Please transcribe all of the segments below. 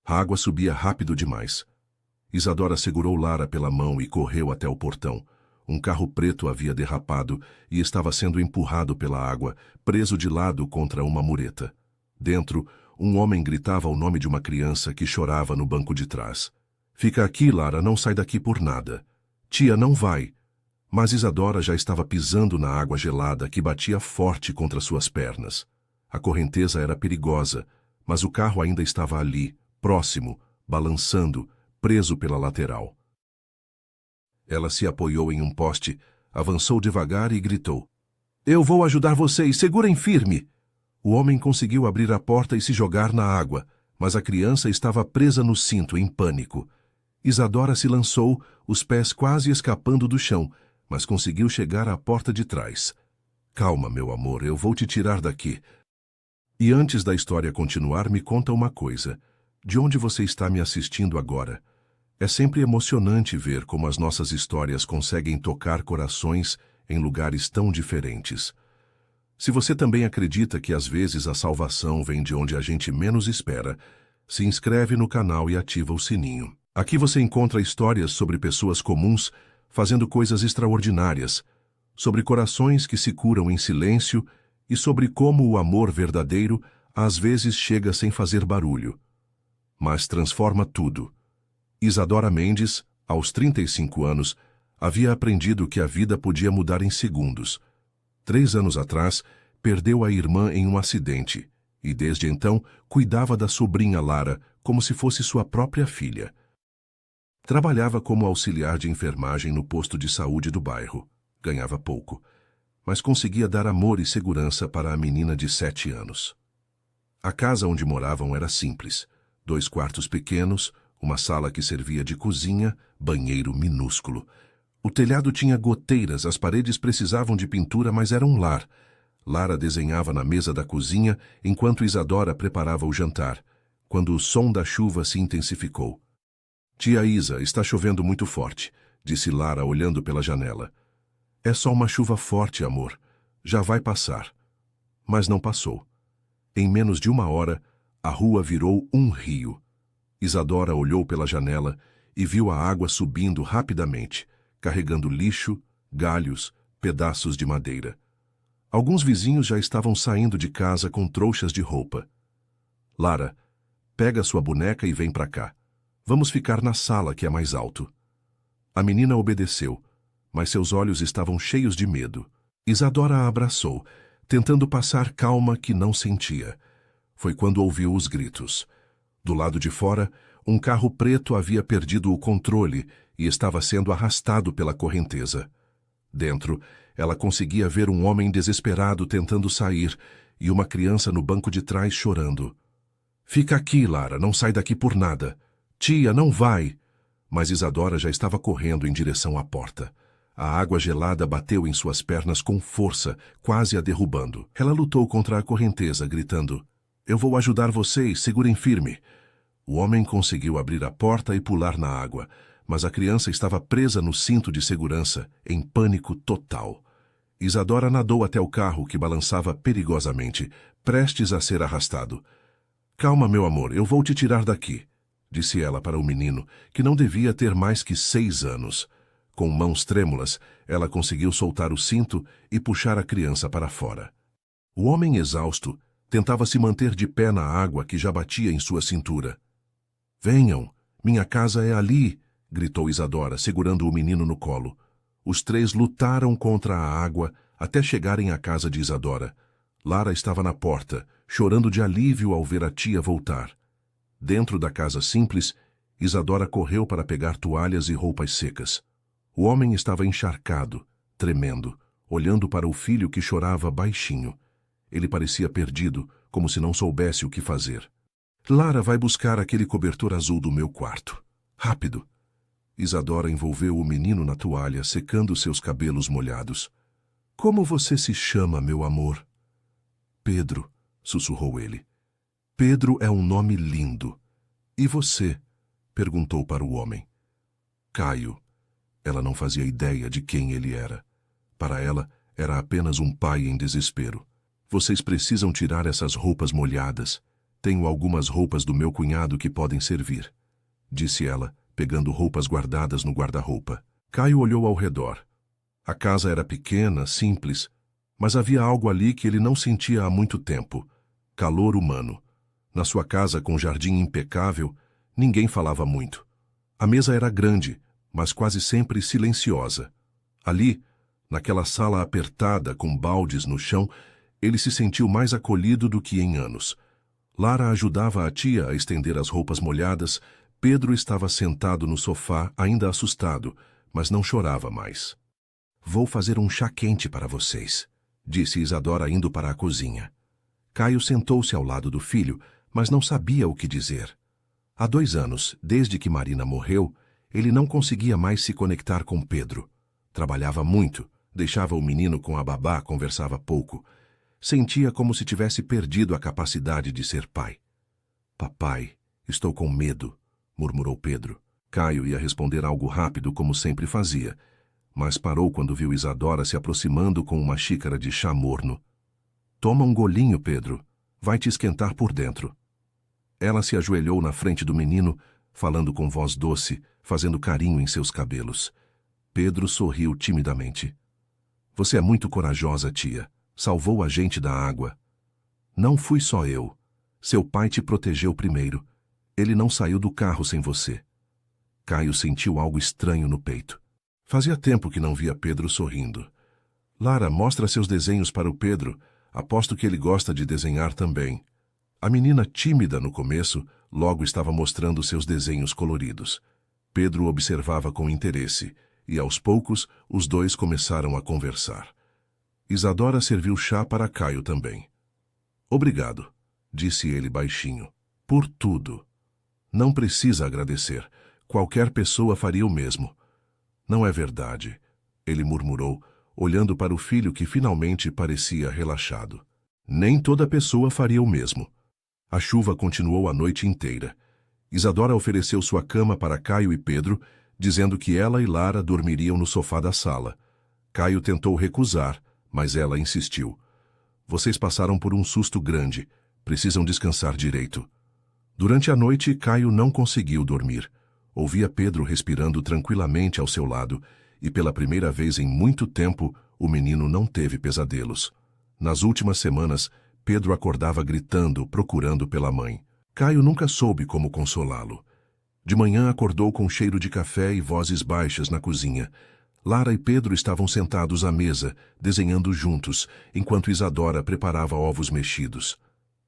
A água subia rápido demais. Isadora segurou Lara pela mão e correu até o portão. Um carro preto havia derrapado e estava sendo empurrado pela água, preso de lado contra uma mureta. Dentro, um homem gritava o nome de uma criança que chorava no banco de trás. Fica aqui, Lara, não sai daqui por nada. Tia, não vai. Mas Isadora já estava pisando na água gelada que batia forte contra suas pernas. A correnteza era perigosa, mas o carro ainda estava ali, próximo, balançando, preso pela lateral. Ela se apoiou em um poste, avançou devagar e gritou: "Eu vou ajudar vocês, segurem firme!" O homem conseguiu abrir a porta e se jogar na água, mas a criança estava presa no cinto, em pânico. Isadora se lançou, os pés quase escapando do chão, mas conseguiu chegar à porta de trás. "Calma, meu amor, eu vou te tirar daqui." E antes da história continuar, me conta uma coisa. De onde você está me assistindo agora? É sempre emocionante ver como as nossas histórias conseguem tocar corações em lugares tão diferentes. Se você também acredita que às vezes a salvação vem de onde a gente menos espera, se inscreve no canal e ativa o sininho. Aqui você encontra histórias sobre pessoas comuns fazendo coisas extraordinárias, sobre corações que se curam em silêncio e sobre como o amor verdadeiro às vezes chega sem fazer barulho, mas transforma tudo. Isadora Mendes, aos 35 anos, havia aprendido que a vida podia mudar em segundos. 3 anos atrás, perdeu a irmã em um acidente e, desde então, cuidava da sobrinha Lara como se fosse sua própria filha. Trabalhava como auxiliar de enfermagem no posto de saúde do bairro. Ganhava pouco, mas conseguia dar amor e segurança para a menina de 7 anos. A casa onde moravam era simples: 2 quartos pequenos, uma sala que servia de cozinha, banheiro minúsculo. O telhado tinha goteiras, as paredes precisavam de pintura, mas era um lar. Lara desenhava na mesa da cozinha enquanto Isadora preparava o jantar, quando o som da chuva se intensificou. "Tia Isa, está chovendo muito forte", disse Lara olhando pela janela. "É só uma chuva forte, amor. Já vai passar." Mas não passou. Em menos de 1 hora, a rua virou um rio. Isadora olhou pela janela e viu a água subindo rapidamente, carregando lixo, galhos, pedaços de madeira. Alguns vizinhos já estavam saindo de casa com trouxas de roupa. "Lara, pega sua boneca e vem pra cá. Vamos ficar na sala, que é mais alto." A menina obedeceu, mas seus olhos estavam cheios de medo. Isadora a abraçou, tentando passar calma que não sentia. Foi quando ouviu os gritos. Do lado de fora, um carro preto havia perdido o controle e estava sendo arrastado pela correnteza. Dentro, ela conseguia ver um homem desesperado tentando sair e uma criança no banco de trás chorando. "Fica aqui, Lara, não sai daqui por nada." "Tia, não vai." Mas Isadora já estava correndo em direção à porta. A água gelada bateu em suas pernas com força, quase a derrubando. Ela lutou contra a correnteza, gritando: "Eu vou ajudar vocês, segurem firme." O homem conseguiu abrir a porta e pular na água, mas a criança estava presa no cinto de segurança, em pânico total. Isadora nadou até o carro, que balançava perigosamente, prestes a ser arrastado. "Calma, meu amor, eu vou te tirar daqui", disse ela para o menino, que não devia ter mais que 6 anos. Com mãos trêmulas, ela conseguiu soltar o cinto e puxar a criança para fora. O homem, exausto, tentava se manter de pé na água que já batia em sua cintura. "Venham, minha casa é ali", gritou Isadora, segurando o menino no colo. Os 3 lutaram contra a água até chegarem à casa de Isadora. Lara estava na porta, chorando de alívio ao ver a tia voltar. Dentro da casa simples, Isadora correu para pegar toalhas e roupas secas. O homem estava encharcado, tremendo, olhando para o filho que chorava baixinho. Ele parecia perdido, como se não soubesse o que fazer. "Lara vai buscar aquele cobertor azul do meu quarto. Rápido." Isadora envolveu o menino na toalha, secando seus cabelos molhados. "Como você se chama, meu amor?" "Pedro", sussurrou ele. "Pedro é um nome lindo." "E você?" perguntou para o homem. "Caio." Ela não fazia ideia de quem ele era. Para ela, era apenas um pai em desespero. "Vocês precisam tirar essas roupas molhadas. Tenho algumas roupas do meu cunhado que podem servir, disse ela, pegando roupas guardadas no guarda-roupa. Caio olhou ao redor. A casa era pequena, simples, mas havia algo ali que ele não sentia há muito tempo: calor humano. Na sua casa, com jardim impecável, ninguém falava muito. A mesa era grande, mas quase sempre silenciosa. Ali, naquela sala apertada, com baldes no chão, ele se sentiu mais acolhido do que em anos. Lara ajudava a tia a estender as roupas molhadas. Pedro estava sentado no sofá, ainda assustado, mas não chorava mais. Vou fazer um chá quente para vocês, disse Isadora indo para a cozinha. Caio sentou-se ao lado do filho, mas não sabia o que dizer. Há 2 anos, desde que Marina morreu, ele não conseguia mais se conectar com Pedro. Trabalhava muito, deixava o menino com a babá, conversava pouco. Sentia como se tivesse perdido a capacidade de ser pai. Papai, estou com medo, murmurou Pedro. Caio ia responder algo rápido, como sempre fazia, mas parou quando viu Isadora se aproximando com uma xícara de chá morno. Toma um golinho, Pedro. Vai te esquentar por dentro. Ela se ajoelhou na frente do menino, falando com voz doce, fazendo carinho em seus cabelos. Pedro sorriu timidamente. Você é muito corajosa, tia. Salvou a gente da água. Não fui só eu. Seu pai te protegeu primeiro. Ele não saiu do carro sem você. Caio sentiu algo estranho no peito. Fazia tempo que não via Pedro sorrindo. Lara, mostra seus desenhos para o Pedro. Aposto que ele gosta de desenhar também. A menina, tímida no começo, logo estava mostrando seus desenhos coloridos. Pedro observava com interesse, e aos poucos os dois começaram a conversar. Isadora serviu chá para Caio também. Obrigado, disse ele baixinho, por tudo. Não precisa agradecer. Qualquer pessoa faria o mesmo. Não é verdade, ele murmurou, olhando para o filho que finalmente parecia relaxado. Nem toda pessoa faria o mesmo. A chuva continuou a noite inteira. Isadora ofereceu sua cama para Caio e Pedro, dizendo que ela e Lara dormiriam no sofá da sala. Caio tentou recusar, mas ela insistiu. Vocês passaram por um susto grande. Precisam descansar direito. Durante a noite, Caio não conseguiu dormir. Ouvia Pedro respirando tranquilamente ao seu lado, e pela primeira vez em muito tempo, o menino não teve pesadelos. Nas últimas semanas, Pedro acordava gritando, procurando pela mãe. Caio nunca soube como consolá-lo. De manhã acordou com cheiro de café e vozes baixas na cozinha. Lara e Pedro estavam sentados à mesa, desenhando juntos, enquanto Isadora preparava ovos mexidos.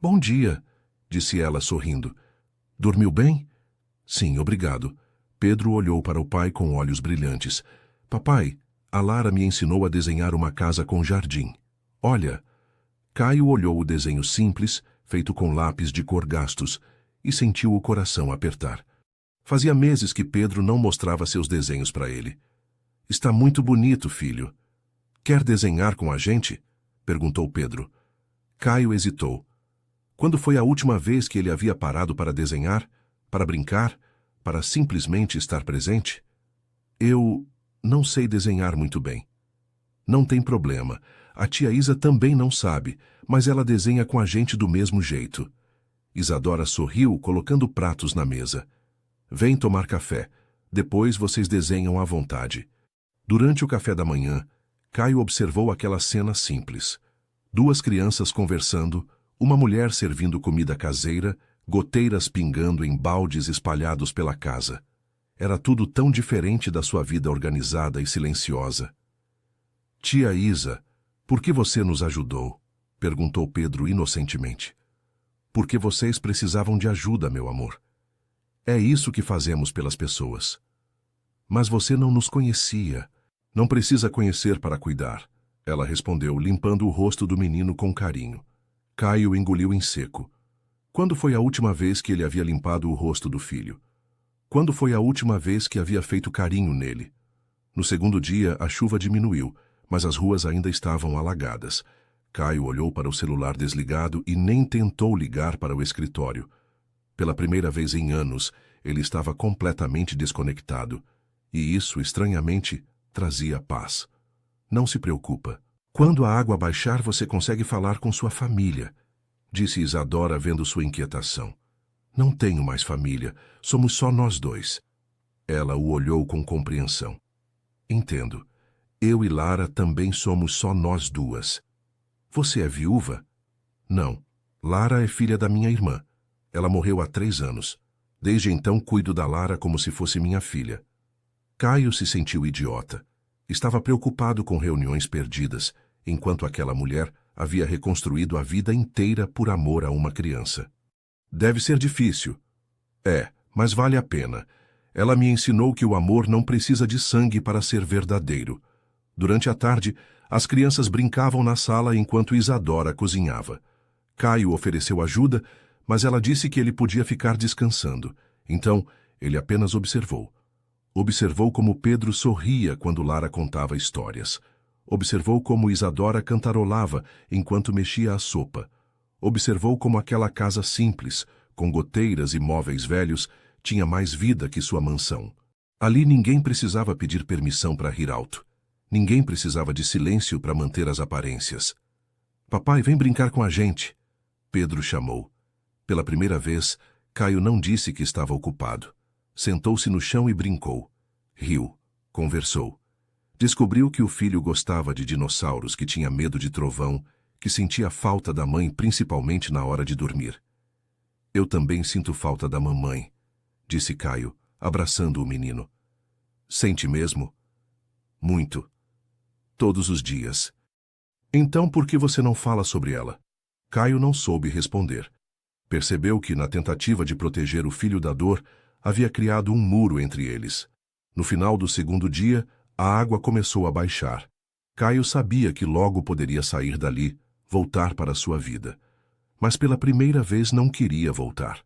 Bom dia, disse ela sorrindo. Dormiu bem? Sim, obrigado. Pedro olhou para o pai com olhos brilhantes. Papai, a Lara me ensinou a desenhar uma casa com jardim. Olha. Caio olhou o desenho simples, feito com lápis de cor gastos, e sentiu o coração apertar. Fazia meses que Pedro não mostrava seus desenhos para ele. Está muito bonito, filho. Quer desenhar com a gente? Perguntou Pedro. Caio hesitou. Quando foi a última vez que ele havia parado para desenhar? Para brincar? Para simplesmente estar presente? Eu não sei desenhar muito bem. Não tem problema. A tia Isa também não sabe, mas ela desenha com a gente do mesmo jeito. Isadora sorriu, colocando pratos na mesa. Vem tomar café. Depois vocês desenham à vontade. Durante o café da manhã, Caio observou aquela cena simples. 2 crianças conversando, uma mulher servindo comida caseira, goteiras pingando em baldes espalhados pela casa. Era tudo tão diferente da sua vida organizada e silenciosa. Tia Isa, por que você nos ajudou? Perguntou Pedro inocentemente. Porque vocês precisavam de ajuda, meu amor. É isso que fazemos pelas pessoas. Mas você não nos conhecia. Não precisa conhecer para cuidar, ela respondeu, limpando o rosto do menino com carinho. Caio engoliu em seco. Quando foi a última vez que ele havia limpado o rosto do filho? Quando foi a última vez que havia feito carinho nele? No segundo dia, a chuva diminuiu, mas as ruas ainda estavam alagadas. Caio olhou para o celular desligado e nem tentou ligar para o escritório. Pela primeira vez em anos, ele estava completamente desconectado. E isso, estranhamente, trazia paz. Não se preocupa. Quando a água baixar, você consegue falar com sua família, disse Isadora vendo sua inquietação. Não tenho mais família, somos só nós dois. Ela o olhou com compreensão. Entendo. Eu e Lara também somos só nós duas. Você é viúva? Não. Lara é filha da minha irmã. Ela morreu há 3 anos. Desde então cuido da Lara como se fosse minha filha. Caio se sentiu idiota. Estava preocupado com reuniões perdidas, enquanto aquela mulher havia reconstruído a vida inteira por amor a uma criança. Deve ser difícil. É, mas vale a pena. Ela me ensinou que o amor não precisa de sangue para ser verdadeiro. Durante a tarde, as crianças brincavam na sala enquanto Isadora cozinhava. Caio ofereceu ajuda, mas ela disse que ele podia ficar descansando. Então, ele apenas observou. Observou como Pedro sorria quando Lara contava histórias. Observou como Isadora cantarolava enquanto mexia a sopa. Observou como aquela casa simples, com goteiras e móveis velhos, tinha mais vida que sua mansão. Ali ninguém precisava pedir permissão para rir alto. Ninguém precisava de silêncio para manter as aparências. Papai, vem brincar com a gente, Pedro chamou. Pela primeira vez, Caio não disse que estava ocupado. Sentou-se no chão e brincou. Riu. Conversou. Descobriu que o filho gostava de dinossauros, que tinha medo de trovão, que sentia falta da mãe principalmente na hora de dormir. Eu também sinto falta da mamãe, disse Caio, abraçando o menino. Sente mesmo? Muito. Todos os dias. Então por que você não fala sobre ela? Caio não soube responder. Percebeu que, na tentativa de proteger o filho da dor, havia criado um muro entre eles. No final do segundo dia, a água começou a baixar. Caio sabia que logo poderia sair dali, voltar para sua vida. Mas pela primeira vez não queria voltar.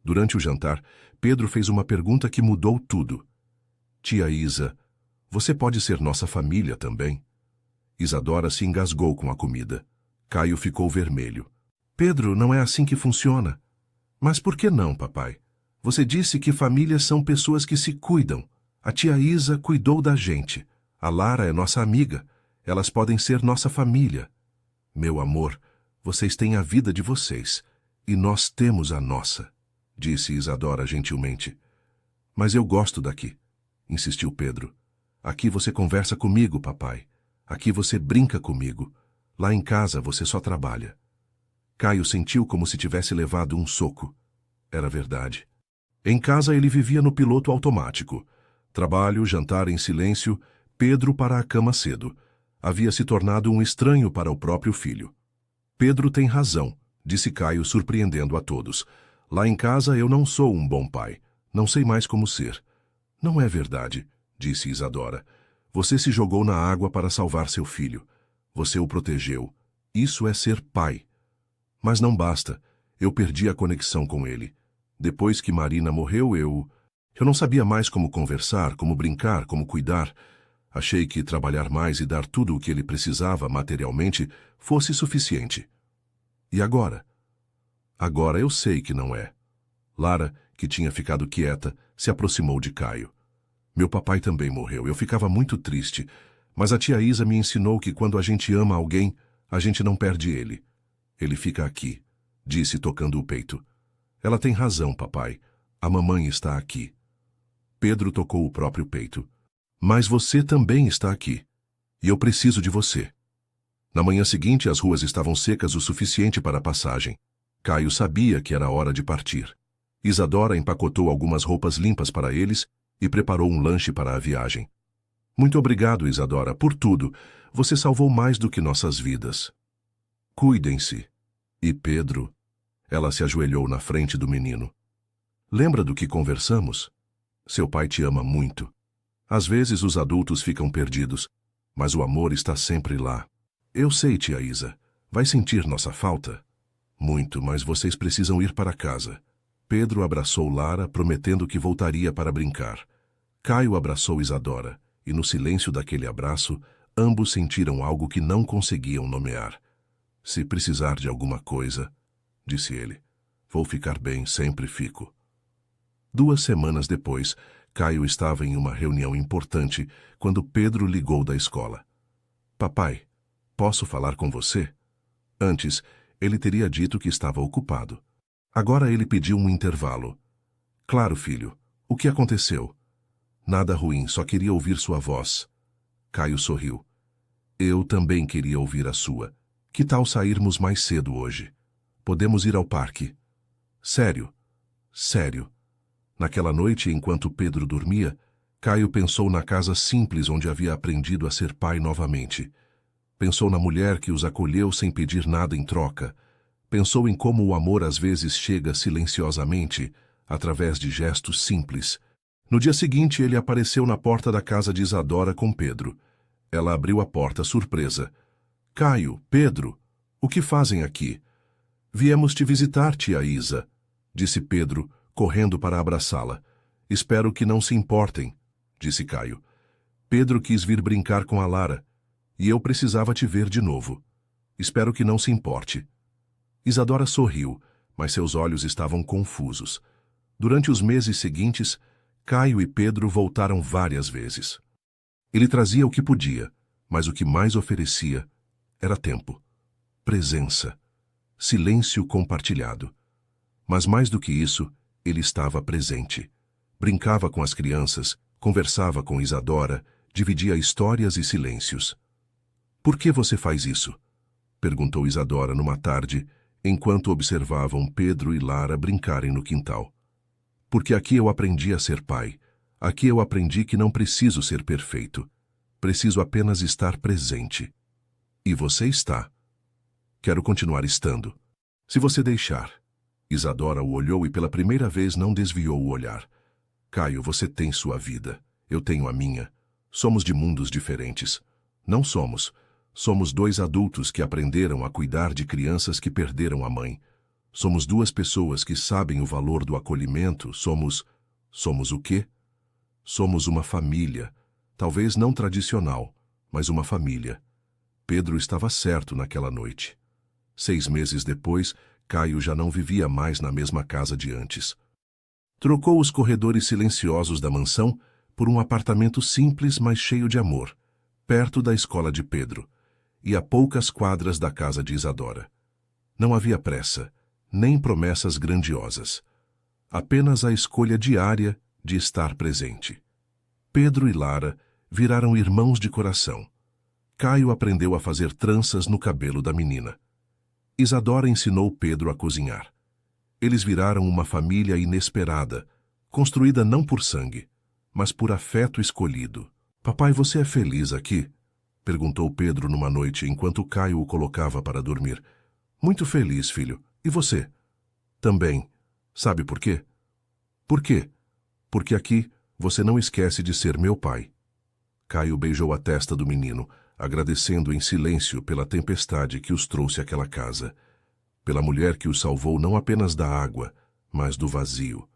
Durante o jantar, Pedro fez uma pergunta que mudou tudo. Tia Isa, você pode ser nossa família também? Isadora se engasgou com a comida. Caio ficou vermelho. Pedro, não é assim que funciona. Mas por que não, papai? Você disse que famílias são pessoas que se cuidam. A tia Isa cuidou da gente. A Lara é nossa amiga. Elas podem ser nossa família. Meu amor, vocês têm a vida de vocês. E nós temos a nossa, disse Isadora gentilmente. Mas eu gosto daqui, insistiu Pedro. Aqui você conversa comigo, papai. Aqui você brinca comigo. Lá em casa você só trabalha. Caio sentiu como se tivesse levado um soco. Era verdade. Em casa ele vivia no piloto automático. Trabalho, jantar em silêncio, Pedro para a cama cedo. Havia se tornado um estranho para o próprio filho. Pedro tem razão, disse Caio surpreendendo a todos. Lá em casa eu não sou um bom pai. Não sei mais como ser. Não é verdade, disse Isadora. Você se jogou na água para salvar seu filho. Você o protegeu. Isso é ser pai. Mas não basta. Eu perdi a conexão com ele. Depois que Marina morreu, eu não sabia mais como conversar, como brincar, como cuidar. Achei que trabalhar mais e dar tudo o que ele precisava materialmente fosse suficiente. E agora? Agora eu sei que não é. Lara, que tinha ficado quieta, se aproximou de Caio. Meu papai também morreu. Eu ficava muito triste. Mas a tia Isa me ensinou que quando a gente ama alguém, a gente não perde ele. Ele fica aqui, disse tocando o peito. Ela tem razão, papai. A mamãe está aqui. Pedro tocou o próprio peito. Mas você também está aqui. E eu preciso de você. Na manhã seguinte, as ruas estavam secas o suficiente para a passagem. Caio sabia que era hora de partir. Isadora empacotou algumas roupas limpas para eles e preparou um lanche para a viagem. Muito obrigado, Isadora, por tudo. Você salvou mais do que nossas vidas. Cuidem-se. E Pedro? Ela se ajoelhou na frente do menino. Lembra do que conversamos? Seu pai te ama muito. Às vezes os adultos ficam perdidos, mas o amor está sempre lá. Eu sei, tia Isa. Vai sentir nossa falta? Muito, mas vocês precisam ir para casa. Pedro abraçou Lara, prometendo que voltaria para brincar. Caio abraçou Isadora, e no silêncio daquele abraço, ambos sentiram algo que não conseguiam nomear. Se precisar de alguma coisa, disse ele, vou ficar bem, sempre fico. 2 semanas depois, Caio estava em uma reunião importante quando Pedro ligou da escola. Papai, posso falar com você? Antes, ele teria dito que estava ocupado. Agora ele pediu um intervalo. Claro, filho. O que aconteceu? Nada ruim, só queria ouvir sua voz. Caio sorriu. Eu também queria ouvir a sua. Que tal sairmos mais cedo hoje? Podemos ir ao parque. Sério? Sério. Naquela noite, enquanto Pedro dormia, Caio pensou na casa simples onde havia aprendido a ser pai novamente. Pensou na mulher que os acolheu sem pedir nada em troca. Pensou em como o amor às vezes chega silenciosamente, através de gestos simples. No dia seguinte, ele apareceu na porta da casa de Isadora com Pedro. Ela abriu a porta surpresa. Caio, Pedro, o que fazem aqui? Viemos te visitar, tia Isa, disse Pedro, correndo para abraçá-la. Espero que não se importem, disse Caio. Pedro quis vir brincar com a Lara, e eu precisava te ver de novo. Espero que não se importe. Isadora sorriu, mas seus olhos estavam confusos. Durante os meses seguintes, Caio e Pedro voltaram várias vezes. Ele trazia o que podia, mas o que mais oferecia era tempo, presença, silêncio compartilhado. Mas mais do que isso, ele estava presente. Brincava com as crianças, conversava com Isadora, dividia histórias e silêncios. Por que você faz isso? Perguntou Isadora numa tarde, enquanto observavam Pedro e Lara brincarem no quintal. Porque aqui eu aprendi a ser pai. Aqui eu aprendi que não preciso ser perfeito. Preciso apenas estar presente. E você está. Quero continuar estando. Se você deixar. Isadora o olhou e pela primeira vez não desviou o olhar. Caio, você tem sua vida. Eu tenho a minha. Somos de mundos diferentes. Não somos. Somos dois adultos que aprenderam a cuidar de crianças que perderam a mãe. Somos duas pessoas que sabem o valor do acolhimento. Somos o quê? Somos uma família. Talvez não tradicional, mas uma família. Pedro estava certo naquela noite. 6 meses depois, Caio já não vivia mais na mesma casa de antes. Trocou os corredores silenciosos da mansão por um apartamento simples, mas cheio de amor, perto da escola de Pedro, e a poucas quadras da casa de Isadora. Não havia pressa, nem promessas grandiosas. Apenas a escolha diária de estar presente. Pedro e Lara viraram irmãos de coração. Caio aprendeu a fazer tranças no cabelo da menina. Isadora ensinou Pedro a cozinhar. Eles viraram uma família inesperada, construída não por sangue, mas por afeto escolhido. Papai, você é feliz aqui? Perguntou Pedro numa noite enquanto Caio o colocava para dormir. Muito feliz, filho. E você? Também. Sabe por quê? Por quê? Porque aqui você não esquece de ser meu pai. Caio beijou a testa do menino, agradecendo em silêncio pela tempestade que os trouxe àquela casa, pela mulher que os salvou não apenas da água, mas do vazio.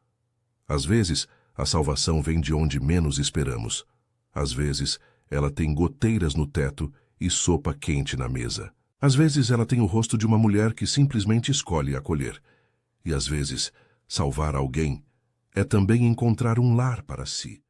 Às vezes, a salvação vem de onde menos esperamos. Às vezes, ela tem goteiras no teto e sopa quente na mesa. Às vezes, ela tem o rosto de uma mulher que simplesmente escolhe acolher. E às vezes, salvar alguém é também encontrar um lar para si.